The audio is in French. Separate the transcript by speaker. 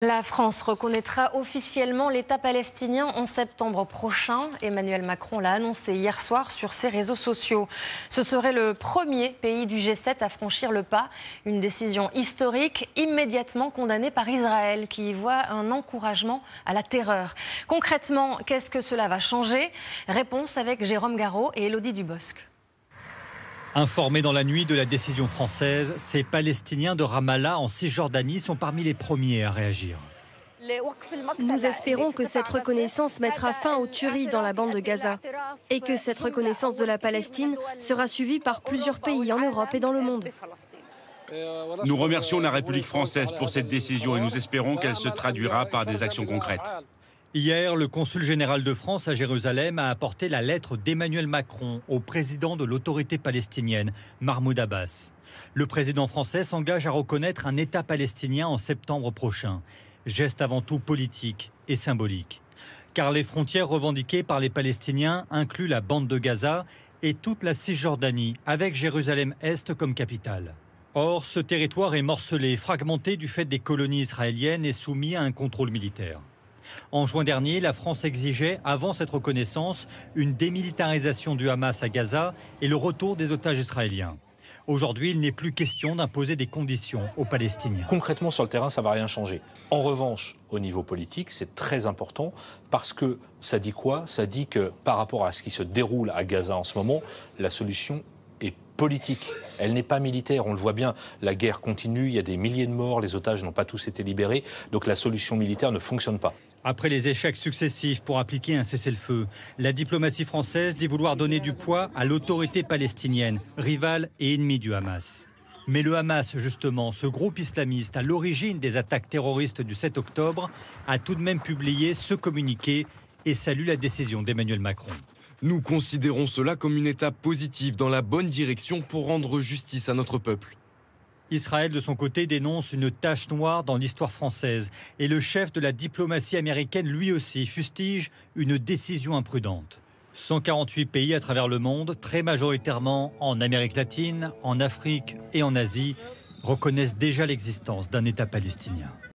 Speaker 1: La France reconnaîtra officiellement l'État palestinien en septembre prochain. Emmanuel Macron l'a annoncé hier soir sur ses réseaux sociaux. Ce serait le premier pays du G7 à franchir le pas. Une décision historique immédiatement condamnée par Israël qui y voit un encouragement à la terreur. Concrètement, qu'est-ce que cela va changer? Réponse avec Jérôme Garot et Élodie Dubosc.
Speaker 2: Informés dans la nuit de la décision française, ces Palestiniens de Ramallah en Cisjordanie sont parmi les premiers à réagir.
Speaker 3: Nous espérons que cette reconnaissance mettra fin aux tueries dans la bande de Gaza et que cette reconnaissance de la Palestine sera suivie par plusieurs pays en Europe et dans le monde.
Speaker 4: Nous remercions la République française pour cette décision et nous espérons qu'elle se traduira par des actions concrètes.
Speaker 2: Hier, le consul général de France à Jérusalem a apporté la lettre d'Emmanuel Macron au président de l'autorité palestinienne, Mahmoud Abbas. Le président français s'engage à reconnaître un État palestinien en septembre prochain. Geste avant tout politique et symbolique. Car les frontières revendiquées par les Palestiniens incluent la bande de Gaza et toute la Cisjordanie, avec Jérusalem-Est comme capitale. Or, ce territoire est morcelé, fragmenté du fait des colonies israéliennes et soumis à un contrôle militaire. En juin dernier, la France exigeait, avant cette reconnaissance, une démilitarisation du Hamas à Gaza et le retour des otages israéliens. Aujourd'hui, il n'est plus question d'imposer des conditions aux Palestiniens.
Speaker 5: Concrètement, sur le terrain, ça ne va rien changer. En revanche, au niveau politique, c'est très important parce que ça dit quoi? Ça dit que par rapport à ce qui se déroule à Gaza en ce moment, la solution est politique. Elle n'est pas militaire, on le voit bien. La guerre continue, il y a des milliers de morts, les otages n'ont pas tous été libérés. Donc la solution militaire ne fonctionne pas.
Speaker 2: Après les échecs successifs pour appliquer un cessez-le-feu, la diplomatie française dit vouloir donner du poids à l'autorité palestinienne, rivale et ennemie du Hamas. Mais le Hamas, justement, ce groupe islamiste à l'origine des attaques terroristes du 7 octobre, a tout de même publié ce communiqué et salue la décision d'Emmanuel Macron.
Speaker 6: Nous considérons cela comme une étape positive dans la bonne direction pour rendre justice à notre peuple.
Speaker 2: Israël, de son côté, dénonce une tache noire dans l'histoire française. Et le chef de la diplomatie américaine, lui aussi, fustige une décision imprudente. 148 pays à travers le monde, très majoritairement en Amérique latine, en Afrique et en Asie, reconnaissent déjà l'existence d'un État palestinien.